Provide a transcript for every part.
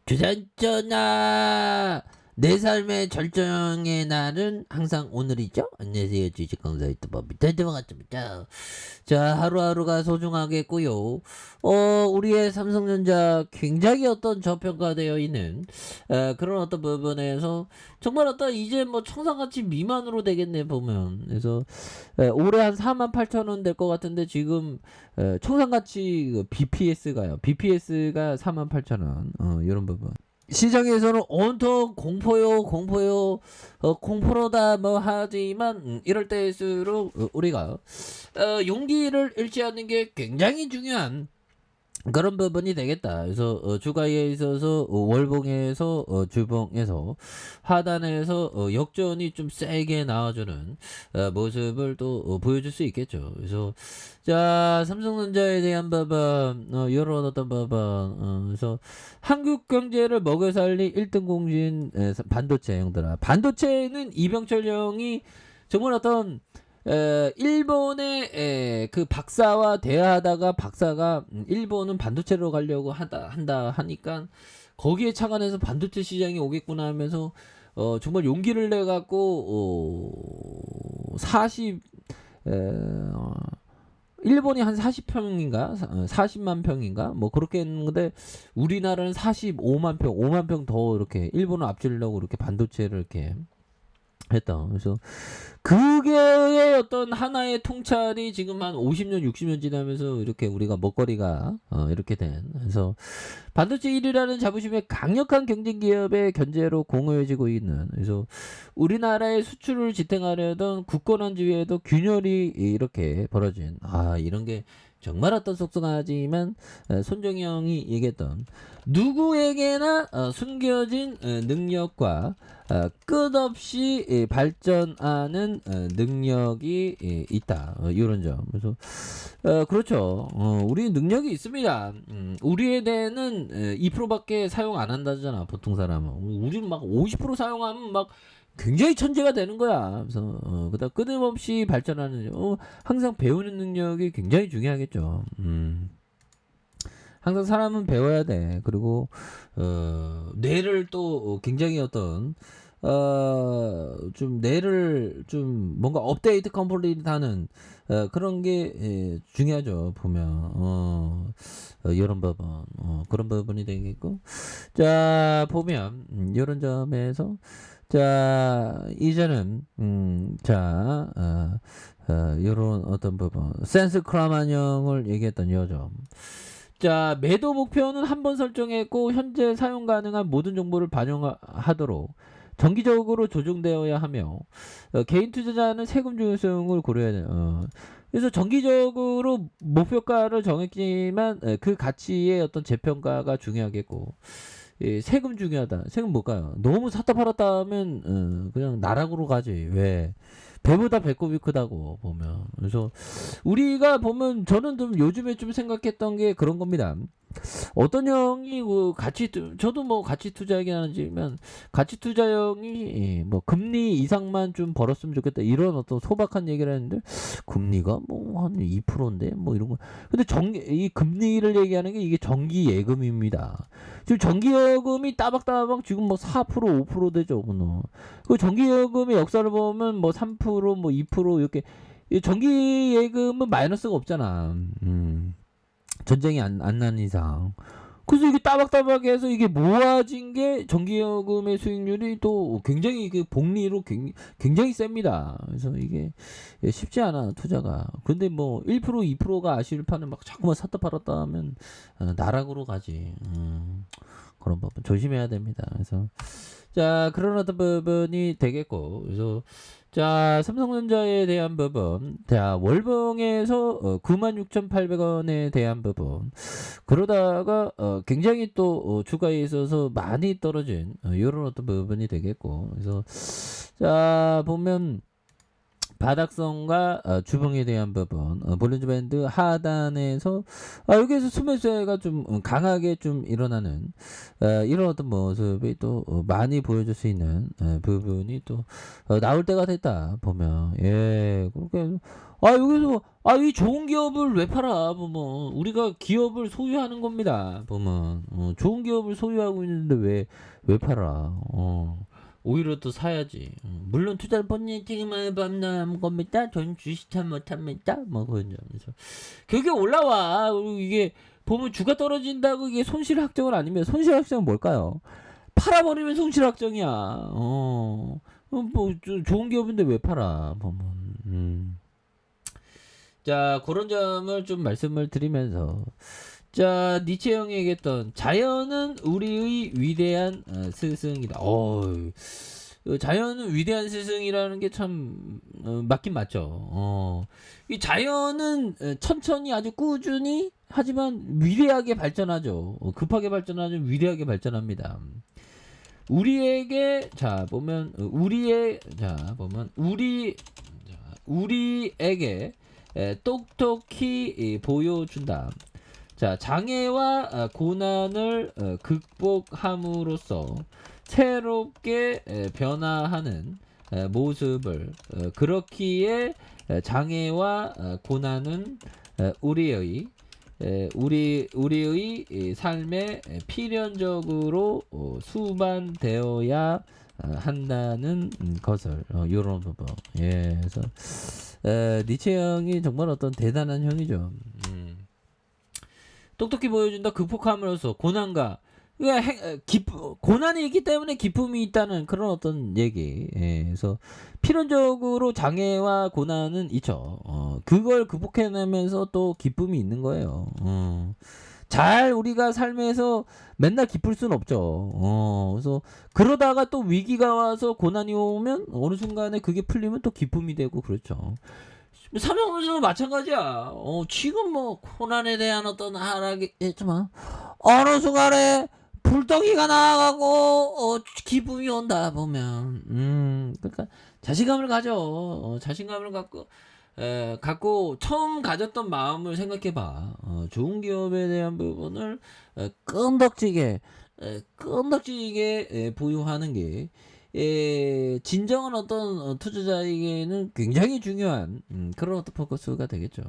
주전전아 내 삶의 절정의 날은 항상 오늘이죠. 안녕하세요, 주식강사 유튜버 밑에들어갔습니다. 자, 하루하루가 소중하겠고요. 우리의 삼성전자 굉장히 어떤 저평가되어 있는 그런 어떤 부분에서 정말 어떤 이제 뭐 청산가치 미만으로 되겠네 보면. 그래서 올해 한 48,000원 될 것 같은데 지금 청산가치 BPS가요. BPS가 48,000원. 이런 부분. 시장에서는 온통 공포요 공포로다 뭐 하지만 이럴 때일수록 우리가 용기를 잃지 않는 게 굉장히 중요한 그런 부분이 되겠다. 그래서 주가에 있어서 월봉에서 주봉에서 하단에서 역전이 좀 세게 나와주는 모습을 또 보여줄 수 있겠죠. 그래서 자, 삼성전자에 대한 부분 이런 어떤 부분 그래서 한국 경제를 먹여 살린 1등 공신 반도체 형들아. 반도체는 이병철 형이 정말 어떤 일본의 그 박사와 대화하다가 박사가 일본은 반도체로 가려고 한다 하니까 거기에 착안해서 반도체 시장이 오겠구나 하면서 정말 용기를 내 갖고 '일본이 한 40평인가 40만 평인가 뭐 그렇게 했는데 우리나라는 45만 평 5만 평 더 이렇게 일본을 앞지르려고 이렇게 반도체를 이렇게 했다. 그래서 그게 어떤 하나의 통찰이 지금 한 50년 60년 지나면서 이렇게 우리가 먹거리가 이렇게 된. 그래서 반도체 1위라는 자부심에 강력한 경쟁 기업의 견제로 공허해지고 있는. 그래서 우리나라의 수출을 지탱하려던 국권안주위에도 균열이 이렇게 벌어진. 이런 게 정말 어떤 속상하지만 손정영이 얘기했던 누구에게나 숨겨진 능력과 끝없이 발전하는 능력이 있다. 이런 점. 그래서 그렇죠. 우리 능력이 있습니다. 우리에 대해는 2%밖에 사용 안 한다잖아. 보통 사람은. 우리는 막 50% 사용하면 막 굉장히 천재가 되는 거야. 그래서 그다음 끊임없이 발전하는 항상 배우는 능력이 굉장히 중요하겠죠. 항상 사람은 배워야 돼. 그리고 뇌를 또 굉장히 어떤 좀 뇌를 좀 뭔가 업데이트 컴플릿하는 그런 게 중요하죠. 보면 이런 부분 그런 부분이 되겠고 자 보면 이런 점에서 자 이제는 자 요런 어떤 부분 센스 크라만형을 얘기했던 요점. 자 매도 목표는 한 번 설정했고 현재 사용 가능한 모든 정보를 반영하도록 정기적으로 조정되어야 하며 개인 투자자는 세금 중요성을 고려해야 돼요. 그래서 정기적으로 목표가를 정했지만 그 가치의 어떤 재평가가 중요하겠고 세금 중요하다. 세금 뭘까요? 너무 샀다 팔았다 하면 그냥 나락으로 가지. 왜? 배보다 배꼽이 크다고 보면. 그래서 우리가 보면 저는 좀 요즘에 좀 생각했던 게 그런 겁니다. 어떤 형이 그 저도 뭐 가치 투자하긴 하지만 가치 투자형이 뭐 금리 이상만 좀 벌었으면 좋겠다 이런 어떤 소박한 얘기를 했는데 금리가 뭐 한 2%인데 뭐 이런 거. 근데 이 금리를 얘기하는 게 이게 정기 예금입니다. 지금 정기 예금이 따박따박 지금 뭐 4% 5% 되죠. 그 정기 예금의 역사를 보면 뭐 3% 뭐 2% 이렇게 정기 예금은 마이너스가 없잖아. 전쟁이 안 난 이상. 그래서 이게 따박따박해서 이게 모아진 게 정기요금의 수익률이 또 굉장히 그 복리로 굉장히 셉니다. 그래서 이게 쉽지 않아 투자가. 근데 뭐 1% 2%가 아시를 파는 막 자꾸만 샀다 팔았다 하면 나락으로 가지. 그런 부분 조심해야 됩니다. 그래서 자 그런 어떤 부분이 되겠고 그래서 자 삼성전자에 대한 부분 자 월봉에서 96,800원에 대한 부분 그러다가 굉장히 또 주가에 있어서 많이 떨어진 이런 어떤 부분이 되겠고 그래서 자 보면 바닥선과 주봉에 대한 부분, 볼린저 밴드 하단에서 여기에서 수매수가 좀 강하게 좀 일어나는 이런 어떤 모습이 또 많이 보여줄 수 있는 부분이 또 나올 때가 됐다 보면 예 그렇게 여기서 이 좋은 기업을 왜 팔아 보면 우리가 기업을 소유하는 겁니다 보면 좋은 기업을 소유하고 있는데 왜 팔아 오히려 또 사야지. 물론 투자를 본인에게만 받는 겁니다. 전 주식 잘 못합니다. 뭐 그런 점에서 그게 올라와. 그리고 이게 보면 주가 떨어진다고 이게 손실 확정은 아니면 손실 확정은 뭘까요? 팔아버리면 손실 확정이야. 뭐 좋은 기업인데 왜 팔아? 보면. 자 그런 점을 좀 말씀을 드리면서. 자 니체 형이 얘기했던 자연은 우리의 위대한 스승이다. 자연은 위대한 스승이라는 게 참 맞긴 맞죠. 이 자연은 천천히 아주 꾸준히 하지만 위대하게 발전하죠. 급하게 발전하죠. 위대하게 발전합니다. 우리에게 보면 우리에게 똑똑히 보여준다. 자 장애와 고난을 극복함으로써 새롭게 변화하는 모습을 그렇기에 장애와 고난은 우리의 삶에 필연적으로 수반되어야 한다는 것을 이런 부분. 예, 그래서 니체 형이 정말 어떤 대단한 형이죠. 똑똑히 보여준다. 극복함으로써 고난과 고난이 있기 때문에 기쁨이 있다는 그런 어떤 얘기. 예, 그래서 필연적으로 장애와 고난은 있죠. 그걸 극복해내면서 또 기쁨이 있는 거예요. 잘 우리가 삶에서 맨날 기쁠 수는 없죠. 그래서 그러다가 또 위기가 와서 고난이 오면 어느 순간에 그게 풀리면 또 기쁨이 되고 그렇죠. 삼성전자도 마찬가지야. 지금 뭐 고난에 대한 어떤 하락이 있지만 어느 순간에 불덩이가 나가고 기쁨이 온다 보면 그러니까 자신감을 가져. 자신감을 갖고 처음 가졌던 마음을 생각해봐. 좋은 기업에 대한 부분을 끈덕지게 보유하는 게 진정한 어떤 투자자에게는 굉장히 중요한 그런 어떤 포커스가 되겠죠.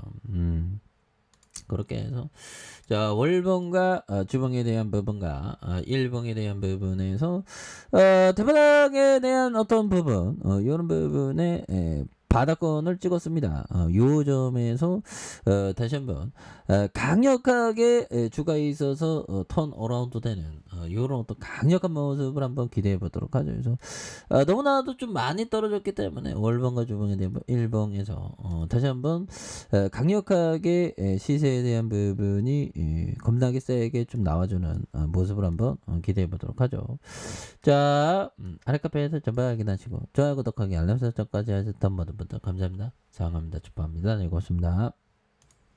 그렇게 해서 자 월봉과 주봉에 대한 부분과 일봉에 대한 부분에서 대바닥에 대한 어떤 부분 이런 부분에 바닥권을 찍었습니다. 요 점에서 다시 한번 강력하게 주가에 있어서 턴 어라운드 되는 요런 어떤 강력한 모습을 한번 기대해 보도록 하죠. 그래서 너무나도 좀 많이 떨어졌기 때문에 월봉과 주봉에 대한 일봉에서 다시 한번 강력하게 시세에 대한 부분이 겁나게 세게 좀 나와주는 모습을 한번 기대해 보도록 하죠. 자 아랫카페에서 전부 확인하시고 좋아요 구독하기 알람 설정까지 하셨던 모든 분들 감사합니다. 사랑합니다. 축복합니다. 네 고맙습니다.